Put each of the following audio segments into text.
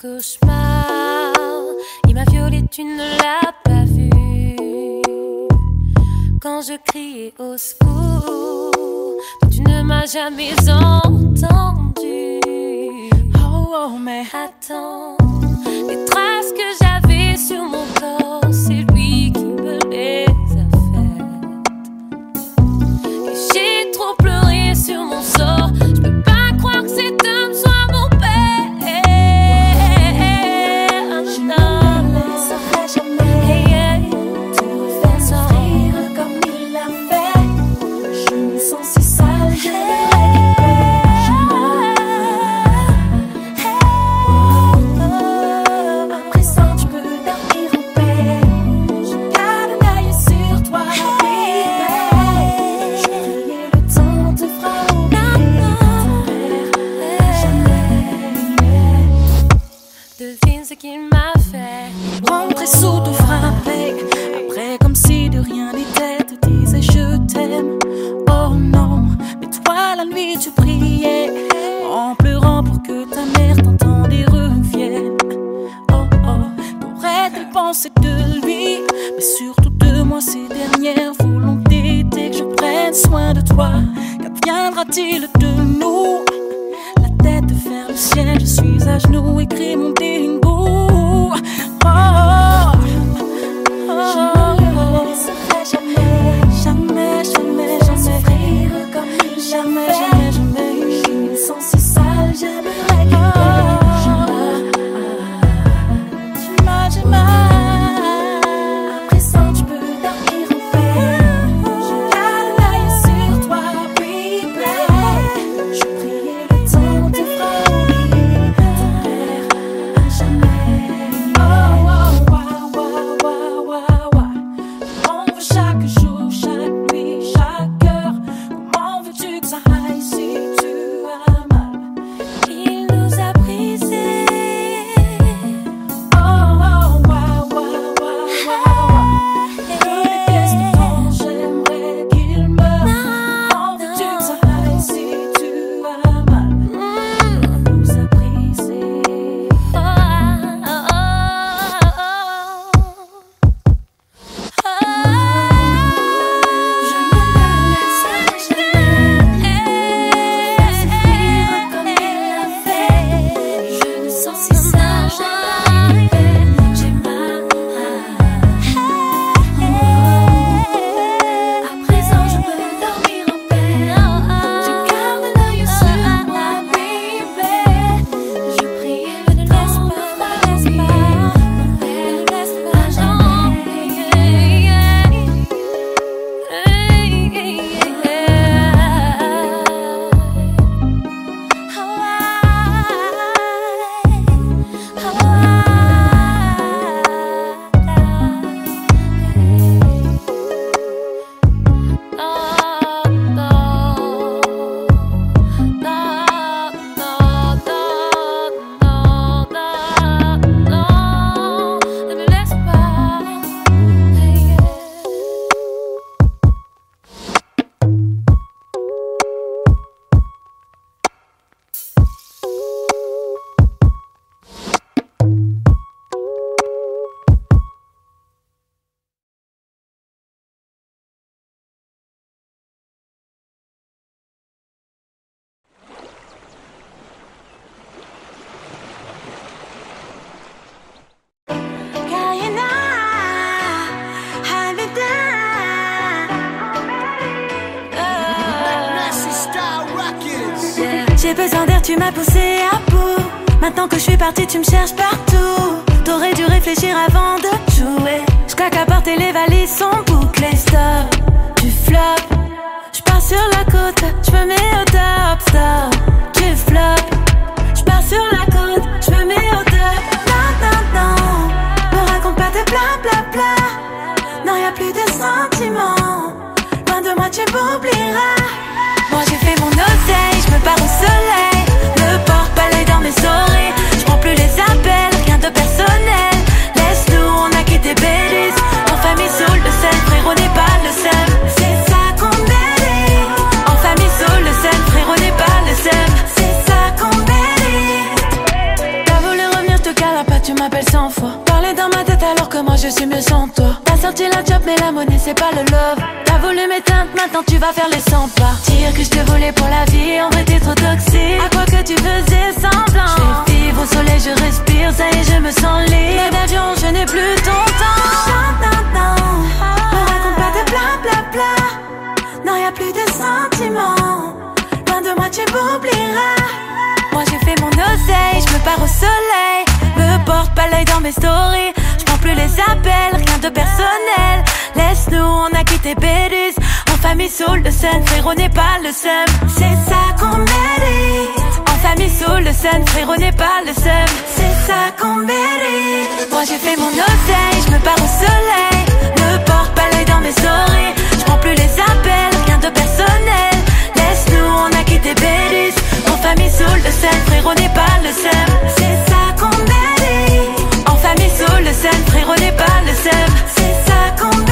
cauchemar. Il m'a violée, tu ne l'as pas vu. Quand je criais au secours, toi tu ne m'as jamais entendu. Oh, oh, mais attends, les traces que j'avais sur mon corps, c'est lui qui me les a faites. Et j'ai trop pleuré sur mon sort. Je peux pas croire que cet homme soit mon père. je ne te laisserai jamais te refaire souffrir comme il l'a fait. Je me sens si sale, j'aimerais qu'il paie. À présent tu peux dormir en paix. Je garde un œil sur toi, baby. Je priais le temps te fera oublier. Jamais. Devine ce qu'il m'a fait. Rentrer sous te frapper. Après comme si de rien n'était, te disais je t'aime. Oh non, mais toi la nuit tu priais, en pleurant pour que ta mère t'entende et revienne. Oh oh, qu'aurait-elle pensé de lui, mais surtout de moi ces dernières volontés. Dès que je prenne soin de toi, qu'adviendra-t-il de nous? La tête de faire le ciel, je suis à genoux, écris mon dingo. Oh, oh, oh. Je ne le laisserai jamais, jamais, jamais, jamais souffrir comme il jamais, jamais, jamais. Je me sens si sale, j'aimerais qu'il paie. Jamais. À présent tu peux dormir en paix. Je garde l'œil sur toi, baby. Je priais le temps te fera oublier ton père à jamais. Oh, oh, oh, oh, oh, oh, oh. On veut chaque jour, chaque nuit, chaque heure. Comment veux-tu que ça aille si tu as mal? Il nous a brisés. Oh, oh, wow, wow, wow, wow. Je déteste quand j'aimerais qu'il meure. Comment veux-tu que ça aille si tu as mal? Il nous a brisés. Je ne le laisserai jamais te souffrir comme il l'a fait. Je me sens si sale, j'aimerais qu'il paie. J'ai mal. À présent je peux dormir en paix. Je garde l'œil sur moi, baby. Je prie, ne laisse pas, ne laisse pas jamais. J'ai besoin d'air, tu m'as poussé à bout. Maintenant que je suis partie, tu me cherches partout. T'aurais dû réfléchir avant de jouer. Je claque à porter, les valises sont bouclées. Stop, tu flops. Je pars sur la côte, je me mets au top. Stop, tu flops. Je pars sur la côte, je me mets au top. Non, non, non, me raconte pas de bla bla bla. Non, y'a plus de sentiments. Loin de moi, tu m'oublieras. Moi j'ai fait mon oseille, je me pars au soleil. Le porte-balai dans mes oreilles. Je prends plus les appels, rien de personnel. Laisse-nous, on a quitté Belize. En famille sous le sel, frérot n'est pas le seul. C'est ça qu'on mérite. En famille sous le sel, frérot n'est pas le seul. C'est ça tu m'appelles 100 fois. Parler dans ma tête alors que moi je suis mieux sans toi. T'as sorti la job mais la monnaie c'est pas le love. T'as voulu m'éteindre, maintenant tu vas faire les 100 pas. Dire que je te voulais pour la vie, en vrai t'es trop toxique. À quoi que tu faisais semblant. Je vais vivre au soleil, je respire, ça y est je me sens libre. Mais d'avion je n'ai plus ton temps. Me raconte pas de blablabla. Non y'a plus de sentiments. Loin de moi tu m'oublieras. Moi j'ai fait mon oseille, je me pars au soleil. Me porte pas l'œil dans mes stories. Je prends plus les appels, rien de personnel. Laisse-nous, on a quitté Bélis. En famille sous le sun, frérot n'est pas le seum. C'est ça qu'on mérite. En famille sous le sun, frérot n'est pas le seum. C'est ça qu'on mérite. Moi j'ai fait mon oseille, je me pars au soleil. Me porte pas l'œil dans mes stories. Je prends plus les appels, rien de personnel. Laisse-nous, on a quitté Bélis. En famille sous le sun, frérot n'est pas le seum. C'est ça qu'on mérite. En famille sous le sun, frérot n'est pas le seum. C'est ça qu'on mérite.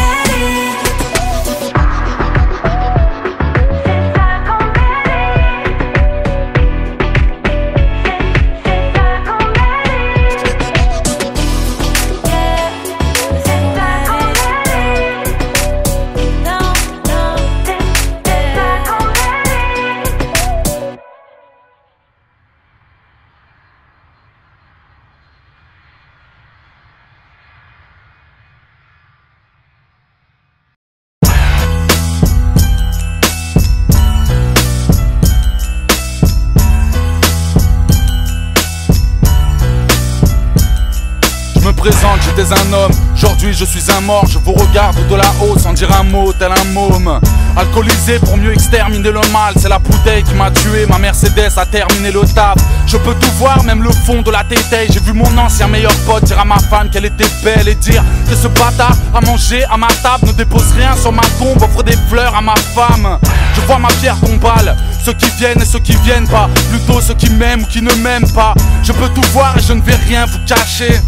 Présente, j'étais un homme, aujourd'hui je suis un mort. Je vous regarde de là-haut sans dire un mot, tel un môme. Alcoolisé pour mieux exterminer le mal. C'est la bouteille qui m'a tué, ma Mercedes a terminé le taf. Je peux tout voir, même le fond de la tétaille. J'ai vu mon ancien meilleur pote dire à ma femme qu'elle était belle. Et dire que ce bâtard a mangé à ma table. Ne dépose rien sur ma tombe, offre des fleurs à ma femme. Je vois ma pierre tombale, ceux qui viennent et ceux qui viennent pas. Plutôt ceux qui m'aiment ou qui ne m'aiment pas. Je peux tout voir et je ne vais rien vous cacher.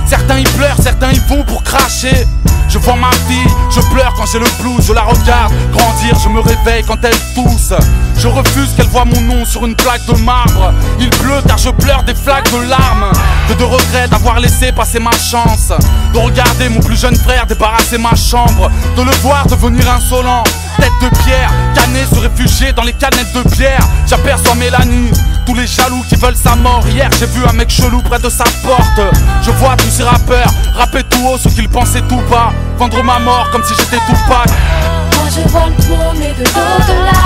Certains y pleurent, certains y vont pour cracher. Je vois ma fille, je pleure quand j'ai le blues. Je la regarde grandir, je me réveille quand elle tousse. Je refuse qu'elle voie mon nom sur une plaque de marbre. Il pleut car je pleure des flaques de larmes. Que de regrets d'avoir laissé passer ma chance. De regarder mon plus jeune frère débarrasser ma chambre. De le voir devenir insolent. Tête de pierre, canet se réfugier dans les canettes de bière. J'aperçois Mélanie, tous les jaloux qui veulent sa mort. Hier j'ai vu un mec chelou près de sa porte. Je vois tous ces rappeurs rapper tout haut ce qu'ils pensaient tout bas. Vendre ma mort comme si j'étais Tupac. Moi je vois le monde et de l'au-delà.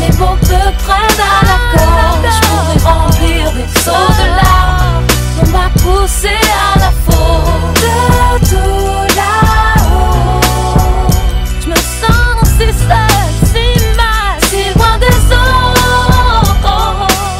Les mots me prennent à la gorge. Je pourrais remplir des seaux de larmes. On m'a poussé à la faute. De tout là-haut, je me sens si seule, si mal, si loin des autres.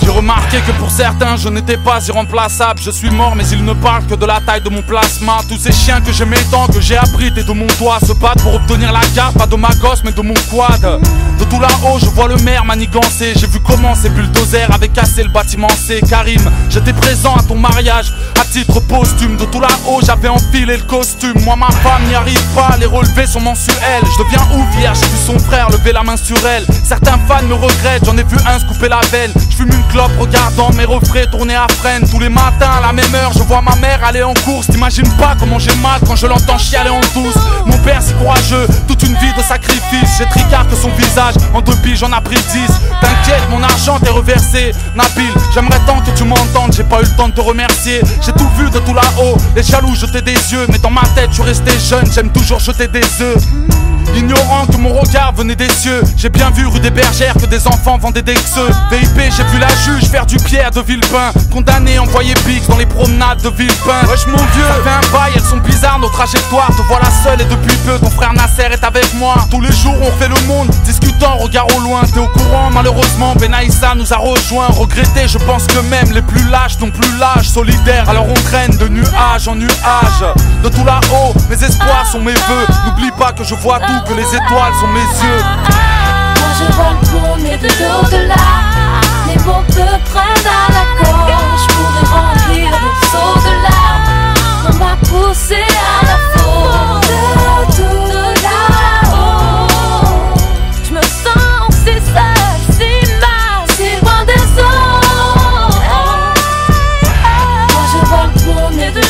J'ai remarqué que pour certains je n'étais pas irremplaçable. Je suis mort mais ils ne parlent que de la taille de mon plasma. Tous ces chiens que j'aimais tant, que j'ai abrités de mon toit, se battent pour obtenir la garde, pas de ma gosse mais de mon quad. De tout là-haut je vois le maire manigancer. J'ai vu comment ces bulldozers avaient cassé le bâtiment C. Karim, j'étais présent à ton mariage à titre posthume. De tout là-haut j'avais enfilé le costume. Moi ma femme n'y arrive pas, les relevés sont mensuels. Je deviens ouf hier, j'ai vu son frère lever la main sur elle. Certains fans me regrettent, j'en ai vu un se couper la veine. Je fume une clope regardant mes refrains tourner à freine. Tous les matins à la même heure je vois ma mère aller en course. T'imagines pas comment j'ai mal quand je l'entends chialer en douce. Mon père si courageux, toute une vie de sacrifice. J'ai tricard que son visage, en 2 piges j'en ai pris 10. T'inquiète, mon argent t'est reversé. Nabil, j'aimerais tant que tu m'entendes. J'ai pas eu le temps de te remercier. J'ai tout vu de tout là-haut, les jaloux jetaient des yeux. Mais dans ma tête je suis resté jeune, j'aime toujours jeter des œufs. Ignorant que mon regard venait des cieux. J'ai bien vu rue des Bergères que des enfants vendaient des xeux. VIP, j'ai vu la juge faire du Pierre de Villepin. Condamné, envoyé Bix dans les promenades de Villepin. Wesh mon vieux, ça fait un bail, elles sont bizarres nos trajectoires. Te voilà seul et depuis peu ton frère Nasser est avec moi. Tous les jours on fait le monde, discutant, regard au loin. T'es au courant, malheureusement Benaïssa nous a rejoint. Regretté, je pense que même les plus lâches n'ont plus l'âge. Solidaire, alors on traîne de nuage en nuage. De tout là-haut, mes espoirs sont mes vœux. N'oublie pas que je vois tout, que les étoiles sont mes yeux. Moi je vois le monde mais de l'au-delà. Les mots me prennent à la gorge. Je pourrais remplir des seaux de larmes. On m'a poussé à la faute. De tout là-haut, je me sens si seule, si mal, si loin des autres. Moi je vois le monde mais de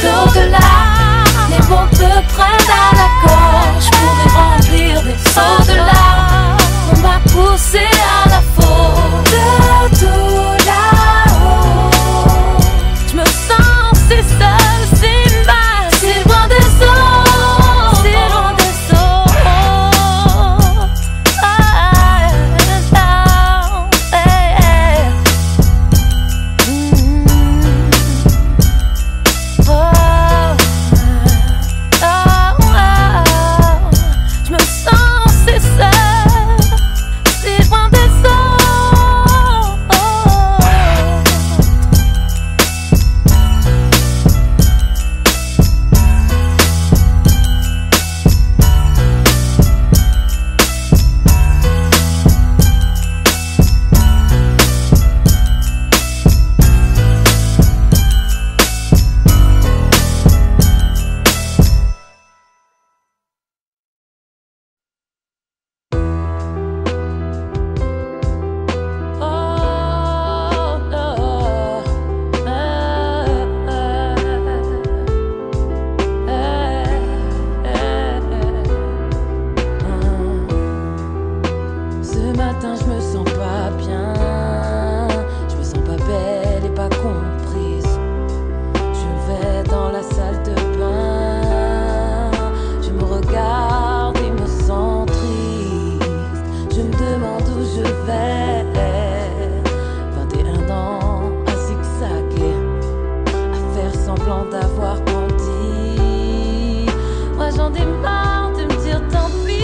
j'en ai marre de me dire tant pis.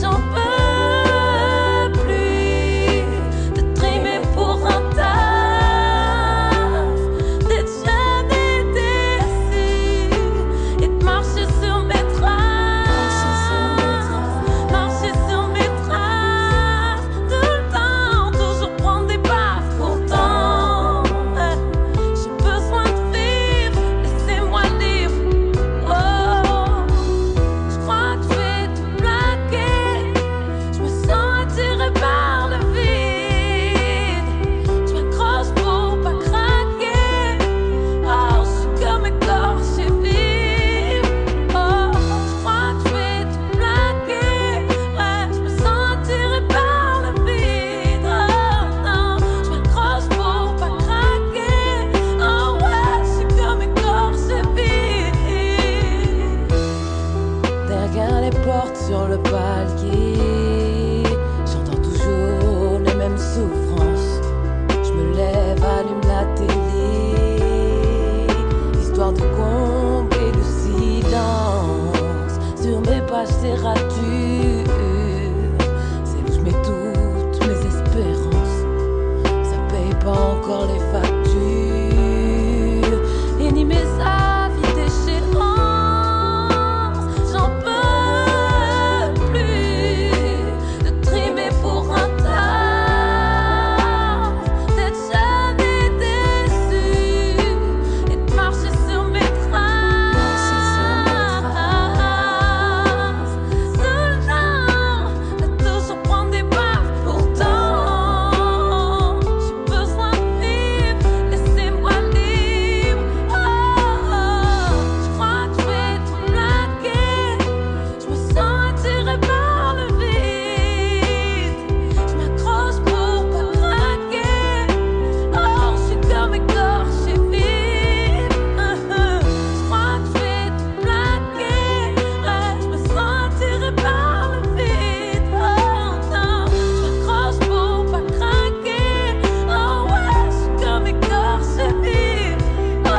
J'en peux plus de trimer pour un taf, d'être jamais déçu et de marcher sur mes traces, marcher sur mes traces tout le temps, toujours prendre des baffes. Pourtant, j'ai besoin de vivre, laissez-moi libre. Oh, je crois que je vais tout plaquer. Je me sens attirée par le vide. Je m'accroche pour pas craquer. Oh, je suis comme écorché vive. Oh, je crois que je vais tout plaquer. Ouais, je me sens attirée par le vide. Oh non, je m'accroche pour pas craquer. Oh ouais, je suis comme écorché vive. Derrière les portes sur le palier, j'entends toujours les mêmes souffrances. Je me lève, allume la télé, histoire de combler le silence. Sur mes pages c'est rature, c'est où je mets toutes mes espérances. Ça paye pas encore les factures et ni mes avis d'échéance. J'en peux plus de trimer pour un taf, d'être jamais déçu et de marcher sur mes traces tout le temps, de toujours prendre des baffes. Pourtant, j'ai besoin de vivre, laissez-moi libre. Oh, je crois que je vais tout plaquer. Je me sens attirée par le vide. Je m'accroche pour pas craquer. Oh, je suis comme écorché vive. Je crois que je vais tout plaquer. Ouais, je me sens attirée par le vide. Oh non, je m'accroche pour pas craquer. Oh ouais, je suis comme écorché vive. Oh.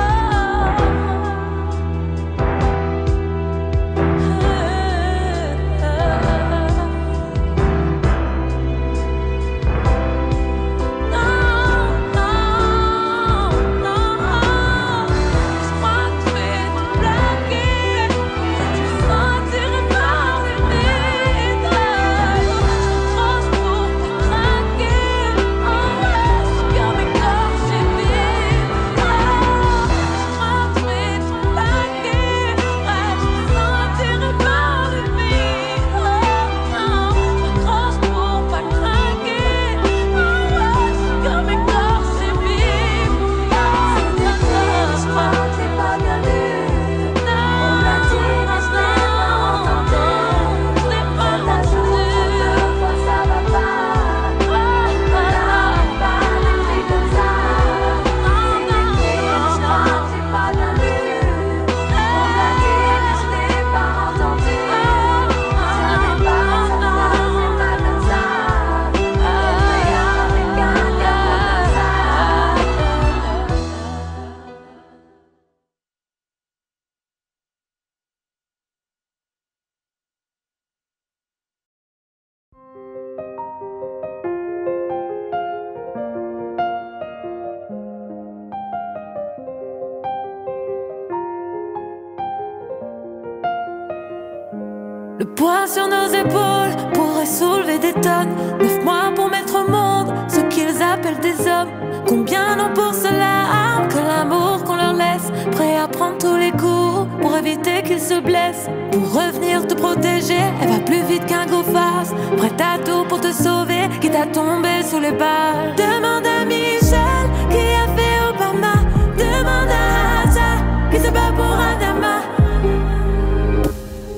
Le poids sur nos épaules pourrait soulever des tonnes. 9 mois pour mettre au monde ce qu'ils appellent des hommes. Combien n'ont pour cela que l'amour qu'on leur laisse, prêt à prendre tous les coups pour éviter qu'ils se blessent. Pour revenir te protéger, elle va plus vite qu'un go fast, prête à tout pour te sauver, quitte à tomber sous les balles. Demande à Michel qui a fait Obama. Demande à Asa qui se bat pour Adama.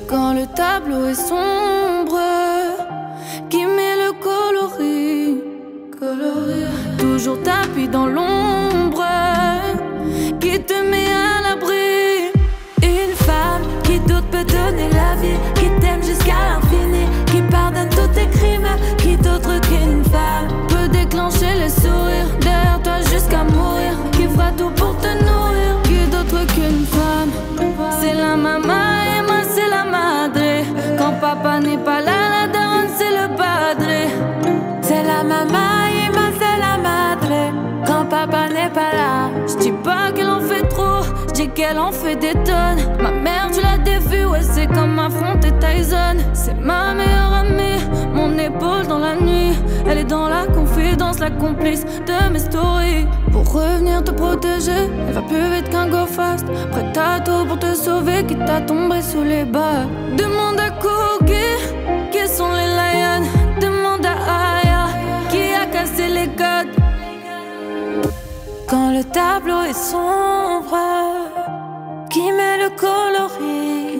Quand le tableau est sombre, qui met le coloris, toujours tapis dans l'ombre, qui te met à l'abri. Une femme qui doute peut donner la vie, qui t'aime jusqu'à l'infini, qui pardonne tous tes crimes, qui d'autre qu'une femme peut déclencher les sourires derrière toi jusqu'à mourir, qui fera tout pour te nourrir, qui d'autre qu'une femme. C'est la maman et qu'elle en fait des tonnes. Ma mère, tu l'as dévue, ouais, c'est comme affronter Tyson. C'est ma meilleure amie, mon épaule dans la nuit. Elle est dans la confidence, la complice de mes stories. Pour revenir te protéger, elle va plus vite qu'un go fast. Prête à tout pour te sauver, quitte à tomber sous les balles. Demande à Cookie, qui sont les lions. Demande à Aya, qui a cassé les codes. Quand le tableau est sombre, qui met le coloris,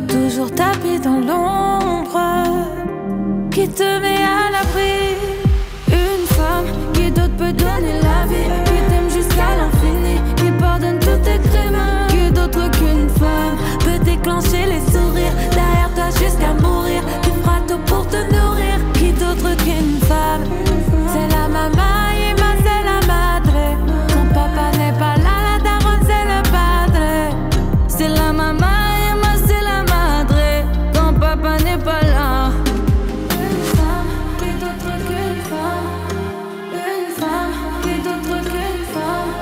toujours tapis dans l'ombre, qui te met à l'abri. Une femme qui d'autre peut donner la vie, qui t'aime jusqu'à l'infini, qui pardonne tous tes crimes. Qui d'autre qu'une femme peut déclencher les sourires derrière toi jusqu'à mourir, qui fera tout pour te nourrir. Qui d'autre qu'une femme, c'est la maman. Papa n'est pas là, la daronne c'est le padre. C'est la maman et moi c'est la madre. Quand papa n'est pas là. Une femme qui est autre qu'une femme. Une femme qui est autre qu'une femme.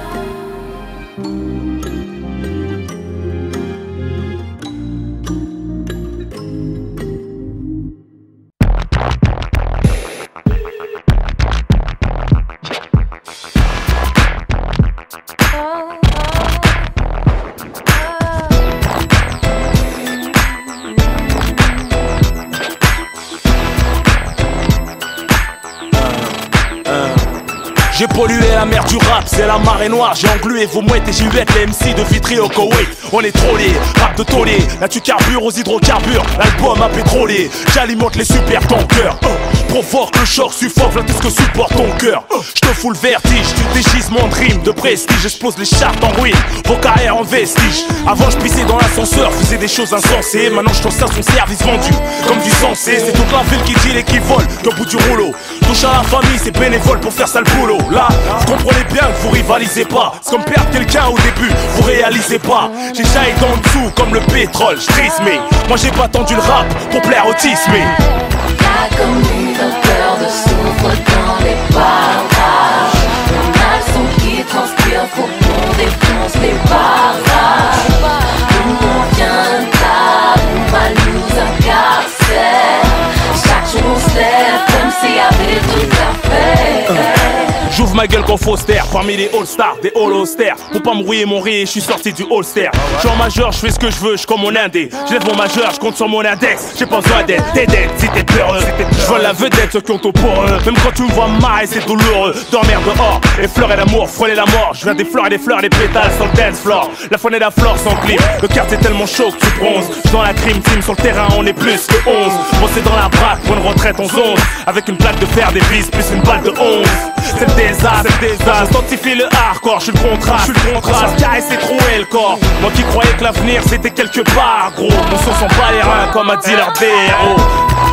J'ai pollué la mer du rap, c'est la marée noire. J'ai englué vos mouettes et j'y vais les MC de Vitry au Koweït. On est trollés, rap de taulier. Là tu carbures aux hydrocarbures, l'album a pétrolier. J'alimente les super tankers, provoque le choc, suffoque là tout ce que supporte ton cœur. Je te fous le vertige, du dégisement de rimes, de prestige. J'explose les chartes en ruine, vos carrières en vestige. Avant je pissais dans l'ascenseur, faisais des choses insensées. Maintenant je t'en son service vendu, comme du sensé. C'est toute la ville qui deal et qui vole, qu'au bout du rouleau. Touche à la famille, c'est bénévole pour faire ça le boulot. Là, vous comprenez bien que vous rivalisez pas. C'est comme perdre quelqu'un au début, vous réalisez pas. J'ai déjà été en dessous comme le pétrole, j'trisse mais moi j'ai pas tendu le rap pour plaire au tismé. Y'a comme une odeur de soufre dans les barrages. On a le son qui transpire, faut qu'on défonce les barrages. Nous on vient là, on va nous incarcer. Chaque jour on se lève comme s'il y avait tout à faire. J'ouvre ma gueule quand Foster, parmi les all-stars, des all-austères. Pour pas me rouiller mon riz, je suis sorti du holster. J'suis en majeur, j'fais ce que je veux, j'suis comme mon indé. J'lève mon majeur, j'compte sur mon index. J'ai pas besoin d'aide, t'es dead si t'es peureux. J'vole la vedette, ceux qui ont au pour eux. Même quand tu me vois marrer, c'est douloureux. Dormir dehors, effleurer l'amour, frôler la mort. J'viens des fleurs et des fleurs, des pétales sur le dance floor. La faune et la flore s'encliment. Le quartier est tellement chaud que tu bronzes. Dans la crime team, sur le terrain, on est plus que 11. Bossé dans la braque, pour une retraite en zone. Avec une plaque de fer, des vis, plus une balle de 11. C'est le désastre, j'identifie le hardcore, je suis le contraste, ça caresse et trouer le corps. Moi qui croyais que l'avenir c'était quelque part, gros. Mon son sent pas les reins comme a dit leur des héros.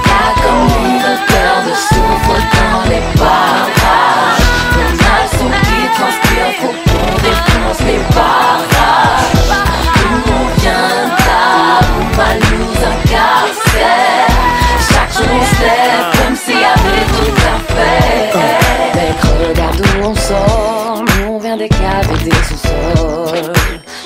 Y'a comme une odeur de soufre dans les barrages. On a le son qui transpire, faut qu'on défonce les barrages. Nous on vient là, on va nous incarcer. Chaque jour on se lève comme s'il y avait tout à faire. Regarde d'où on sort, nous on vient des caves et des sous-sols.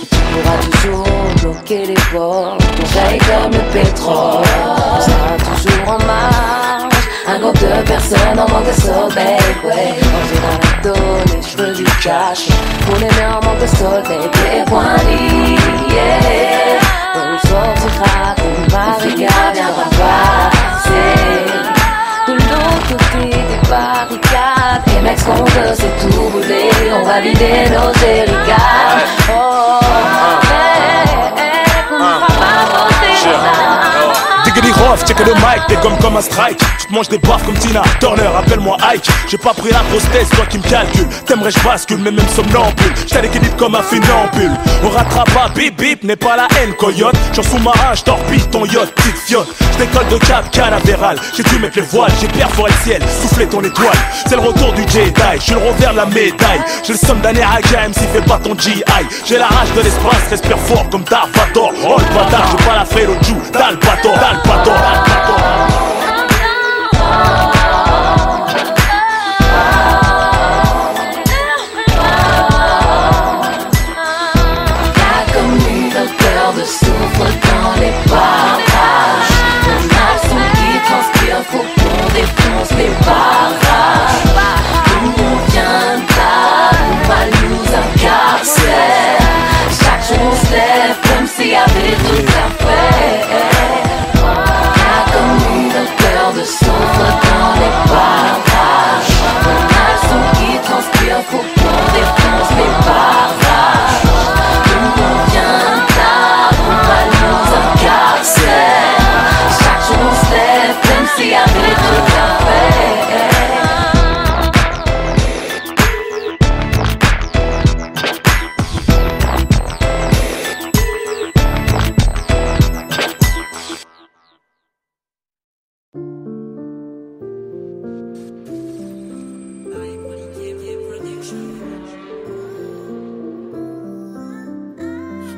Tu pourras toujours bloquer les portes, on jaillit comme le pétrole. On sera toujours en marche, un groupe de personnes en manque de sommeil. Ouais, manger dans la tôle, les cheveux du cash. Pour les mains en manque de soleil, les poings liés. On sortira comme barricade, viendra passer. De l'autre côté des barricades, les mecs ce qu'on veut c'est tout brûler. On va vider nos jerrycans. Oh, qu'on ne fera pas voter ça. Diggity Rough, check le mic, t'es comme un strike. Tu te manges des baffes comme Tina Turner, appelle-moi Ike. J'ai pas pris la grosse tête, toi qui me calcule. T'aimerais je bascule, mais même somnambule. J't'ai l'équilibre comme un funambule. On rattrape pas, bip bip, n'est pas la haine, coyote. J'en sous-marin, j'torpille ton yacht, petite fiotte. J'décolle de cap canavéral, j'ai dû mettre les voiles. J'ai perforé le ciel, soufflé ton étoile. C'est le retour du Jedi, j'suis le revers de la médaille. J'ai le somme d'un Air si fait pas ton GI. J'ai la rage de l'espace, respire fort comme Darth Vader. Oh le bâtard, j'ai pas la frère au Jou, Dalpator, Dalpator, Dalpator.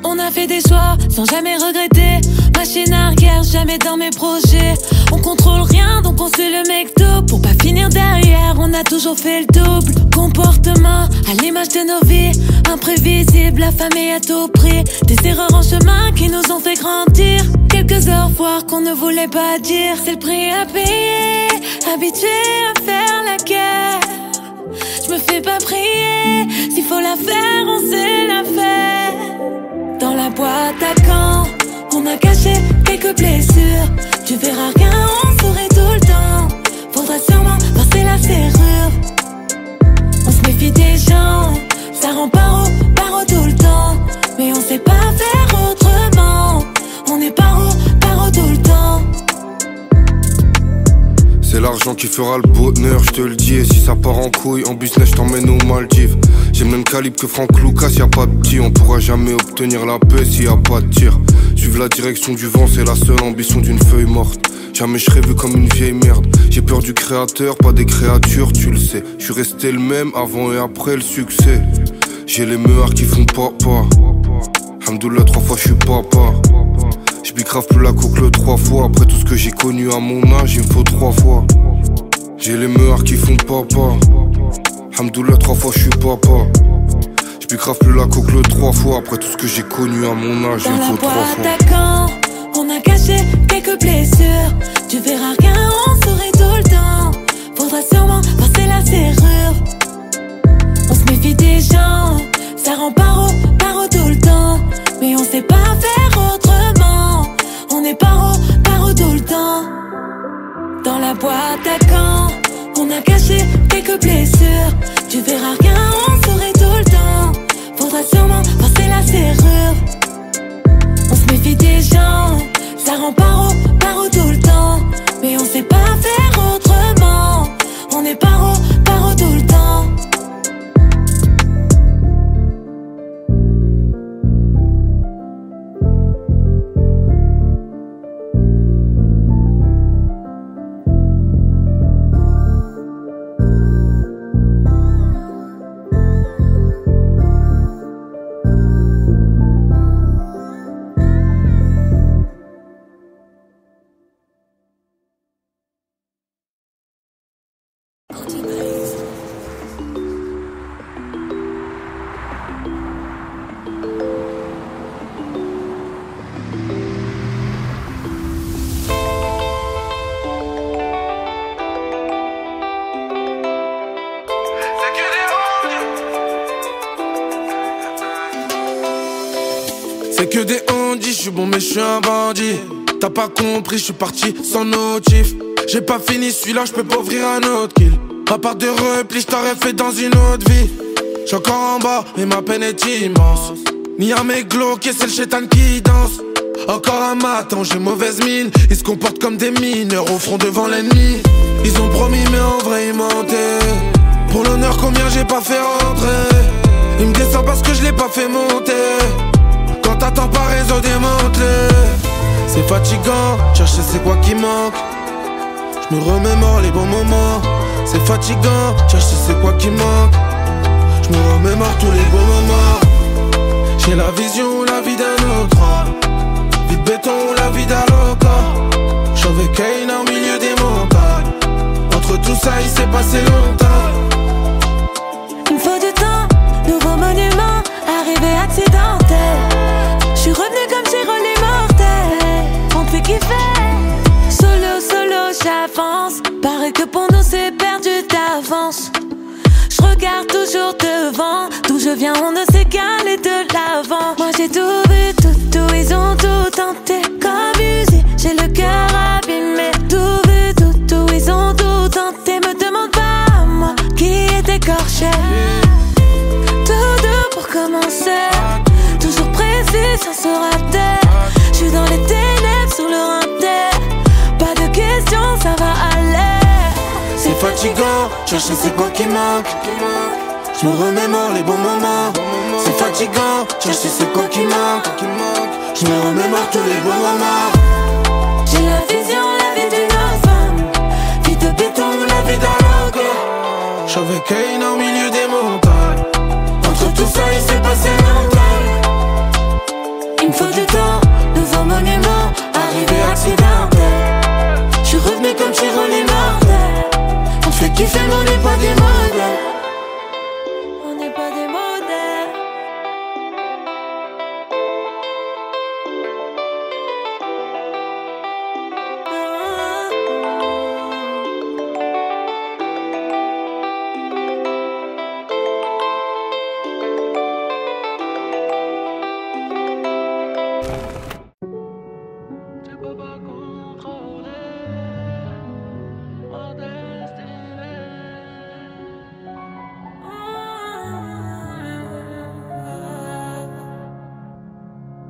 On a fait des choix sans jamais regretter. Machine arrière, jamais dans mes projets. On contrôle rien, donc on suit le McDo. Pour pas finir derrière, on a toujours fait le double. Comportement à l'image de nos vies, imprévisible, affamé à tout prix. Des erreurs en chemin qui nous ont fait grandir. Quelques au revoir qu'on ne voulait pas dire. C'est le prix à payer, habitué à faire la guerre. Je me fais pas prier, s'il faut la faire, on sait la faire. Dans la boîte à gants, on a caché quelques blessures. Tu verras rien, on sourit tout le temps. Faudra sûrement passer la serrure. On se méfie des gens, ça rend paro tout le temps. Mais on sait pas faire autrement. On est paro tout le temps. C'est l'argent qui fera le bonheur, je te le dis. Et si ça part en couille, en business, je t'emmène aux Maldives. J'ai le même calibre que Franck Lucas, y'a pas de petit. On pourra jamais obtenir la paix s'il y a pas de tir. Suivre la direction du vent, c'est la seule ambition d'une feuille morte. Jamais je serai vu comme une vieille merde. J'ai peur du créateur, pas des créatures, tu le sais. Je suis resté le même avant et après le succès. J'ai les meurs qui font papa. Hamdoullah, 3 fois je suis papa. J'bicrave plus la coque le 3 fois. Après tout ce que j'ai connu à mon âge, il me faut 3 fois. J'ai les meurs qui font papa. Hamdoullah, 3 fois je suis papa. J'bicrave plus la coque le 3 fois. Après tout ce que j'ai connu à mon âge, il me faut 3 fois. Dans la boîte à gants, on a caché quelques blessures. Tu verras rien, on sourit tout le temps. Faudra sûrement passer la serrure. On se méfie des gens, ça rend paro tout le temps. Mais on sait pas faire autrement. On est paro tout le temps. Dans la boîte à gants, on a caché quelques blessures. Tu verras rien, on sourit tout le temps. Faudra sûrement passer la serrure. On se méfie des gens, ça rend paro tout le temps. Mais on sait pas faire autrement. On est paro tout le temps. C'est que des handis, je suis bon mais je suis un bandit. T'as pas compris, je suis parti sans notif. J'ai pas fini celui-là, je peux pas ouvrir un autre kill. À part de repli, je t'aurais fait dans une autre vie. J'suis encore en bas, mais ma peine est immense. Ni un mec glauque, c'est le chétan qui danse. Encore un matin, j'ai mauvaise mine. Ils se comportent comme des mineurs au front devant l'ennemi. Ils ont promis mais en vrai ils mentaient. Pour l'honneur combien j'ai pas fait rentrer. Ils me descendent parce que je l'ai pas fait monter. Quand t'attends pas réseau démantelé. C'est fatigant, chercher c'est quoi qui manque. Je me remémore les bons moments. C'est fatigant, chercher c'est quoi qui manque. Je me remémore tous les bons moments. J'ai la vision, la vie d'un autre. Vie de béton, la vie d'un loca. J'suis avec Kane au milieu des montagnes. Entre tout ça il s'est passé longtemps. Il me faut du temps, nouveau monument, arrivé accidentel. J'suis revenu comme j'ai rôle immortel. On te fait kiffer. Solo, j'avance. Paraît que pour nous c'est perdu d'avance. J'regarde toujours devant. D'où je viens on ne s'égale de l'avant. Moi j'ai tout vu, tout, ils ont tout tenté. Comme usé, j'ai le cœur abîmé. Tout vu, tout, ils ont tout tenté. Me demande pas à moi qui est écorché. Tout doux pour commencer. Toujours précis sans se rater. J'suis dans les ténèbres sur le rinté. Pas de questions, ça va aller. C'est fatigant, chercher c'est quoi qui manque. Je me remémore les bons moments. C'est fatigant, chercher c'est quoi qui manque. Je me remémore tous les bons moments. J'ai la vision, la vie d'une femme. Vie de béton, la vie d'un logo. J'suis avec Kane au milieu des montagnes. Entre tout ça il s'est passé longtemps. fait, mais on n'est pas des modèles. On n'est pas des modèles.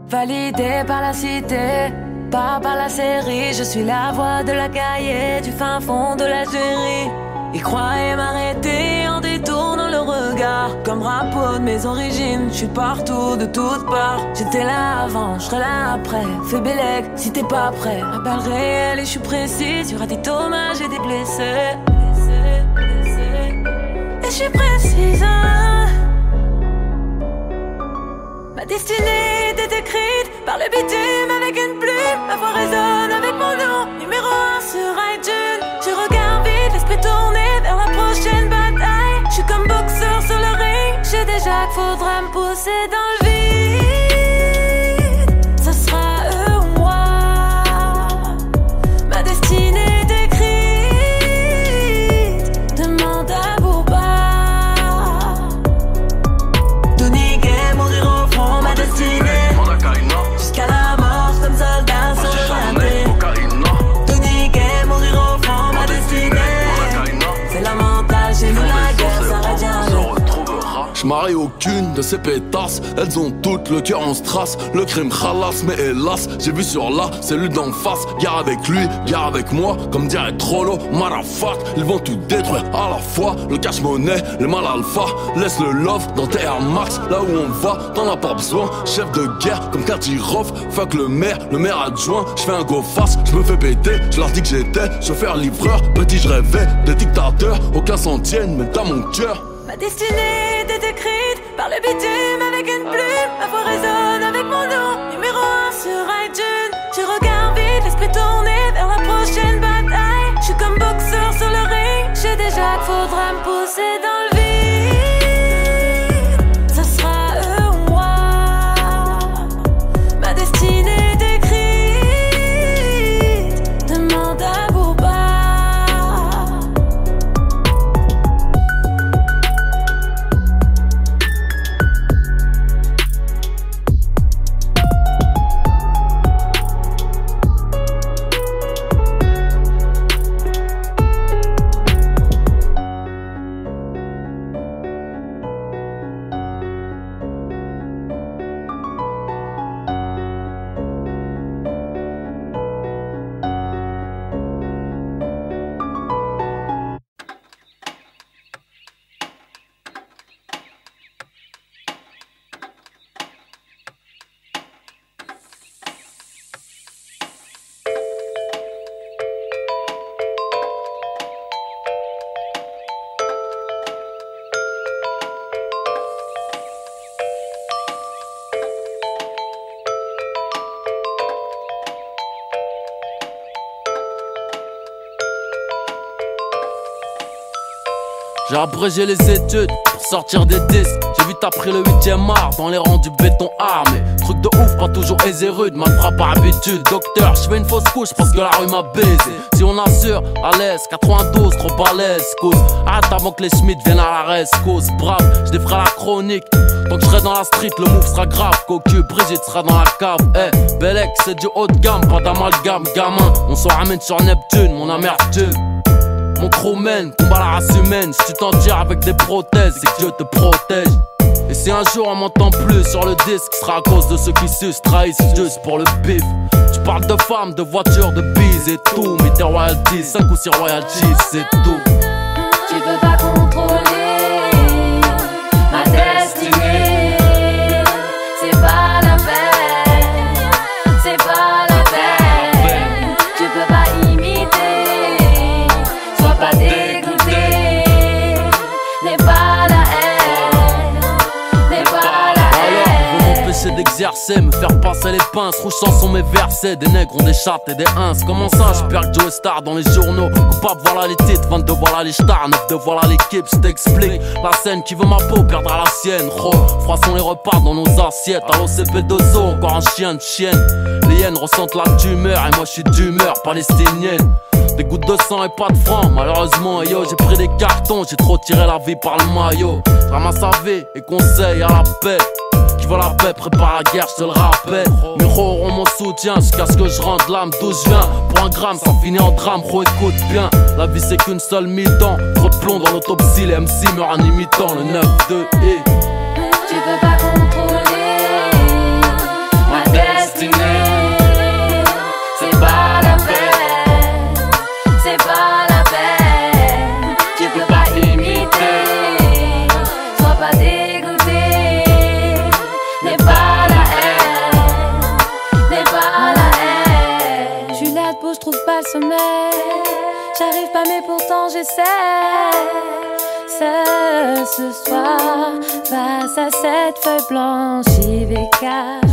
Validé par la cité, pas par la série. Je suis la voix de la cahier du fin fond de l'Algérie. Ils croyaient m'arrêter en détournant le regard. Comme rapport de mes origines, je suis partout, de toutes parts. J'étais là avant, je serai là après. Fais Bélec si t'es pas prêt. Ma balle réelle et je suis précise. Y'aura des dommages et des blessés. Et je suis précise, hein. Ma destinée était écrite par le bitume avec une plume. Ma voix résonne avec mon nom, numéro 1 sur iTunes. Je regarde vite, l'esprit tourné vers la prochaine bataille. Je suis comme boxeur sur le ring. Je sais déjà qu'il faudra me pousser dans le vide. Ça sera eux ou moi. Ma destinée est écrite. Demande à Bouba. Tout niquer, mourir au front, ma destinée. Jusqu'à la mort, comme soldat sur le raté. Tout niquer, mourir au front, ma destinée. C'est la mentale, chez nous la guerre s'arrête jamais. J'marie aucune de ces pétasses. Elles ont toutes le cœur en strass. Le crime khalas, mais hélas, j'ai vu sur la cellule d'en face. Guerre avec lui, guerre avec moi. Comme dirait Trollo, Marafat. Ils vont tout détruire à la fois. Le cash-monnaie, le mal alpha. Laisse le love dans tes Air Max. Là où on va, t'en as pas besoin. Chef de guerre comme Kadyrov. Fuck le maire adjoint. J'fais un go face, j'me fais péter. J'leur dis que j'étais chauffeur livreur. Petit j'rêvais des dictateurs. Aucun s'en tienne, mais t'as mon cœur. Ma destinée était écrite par le bitume avec une plume. Ma voix résonne avec mon nom, numéro 1 sur iTunes. Je regarde vite, l'esprit tourné vers la prochaine bataille. Je suis comme boxeur sur le ring. Je sais déjà qu'il faudra me pousser dans le vide. Ça sera eux ou moi. Ma destinée est écrite. Demande à Bouba. J'ai abrégé les études pour sortir des disques. J'ai vu t'as pris le 8ème art dans les rangs du béton armé. Truc de ouf, pas toujours aisé rude, mal frappe par habitude. Docteur, j'fais une fausse couche parce que la rue m'a baisé. Si on assure, à l'aise, 92, trop balèze, cause. Arrête avant que les Schmitt viennent à la rescousse. Brave, j'défrais la chronique. Tant que j'serai dans la street, le move sera grave. Cocu, Brigitte sera dans la cave. Eh, Bélec, c'est du haut de gamme, pas d'amalgame, gamin. On s'en ramène sur Neptune, mon amertume. Mon crew mène, combat la race humaine. Si tu t'en tires avec des prothèses, c'est que Dieu te protège. Et si un jour on m'entend plus sur le disque, ce sera à cause de ceux qui sucent, trahissent juste pour le bif. Tu parles de femmes, de voitures, de bises et tout. Mais tes royalties, 5 ou 6 royalties, c'est tout. Tu peux pas contrôler ma destinée. C'est pas la peine, c'est pas la peine. Tu peux pas imiter, sois pas dégoûté. N'est pas la haine, n'est pas la haine. Alors, vous m'empêchez d'exercer, me faire passer les pinces, rouchant sont mes versets. Des nègres ont des chattes et des ins. Comment ça, je perds Joe Star dans les journaux. Coupable, voilà les titres, 22, voilà les stars, 9 de voilà l'équipe, je t'explique. La scène qui veut ma peau perdra la sienne. Froissons les repas dans nos assiettes. Allo CP2O, encore un chien de chienne. Les hyènes ressentent la tumeur et moi je suis d'humeur palestinienne. Des gouttes de sang et pas de francs, malheureusement yo j'ai pris des cartons, j'ai trop tiré la vie par le maillot. Je ramasse AV et conseil à la paix. Qui veut la paix prépare la guerre, je te le rappelle. Mes auront mon soutien jusqu'à ce que je rende l'âme d'où je viens. Pour un gramme ça finit en drame, écoute bien. La vie c'est qu'une seule mi-temps, trop de plomb dans l'autopsie, les MC meurent en imitant le 9-2 et tu peux pas contrôler ma destinée. C'est pas la peine, c'est pas la peine. Tu peux pas imiter, sois pas dégoûté. N'est pas la haine, n'est pas la haine. Je suis là debout, je trouve pas le sommeil. J'arrive pas mais pourtant j'essaie. Ce soir, face à cette feuille blanche, j'y vais calme.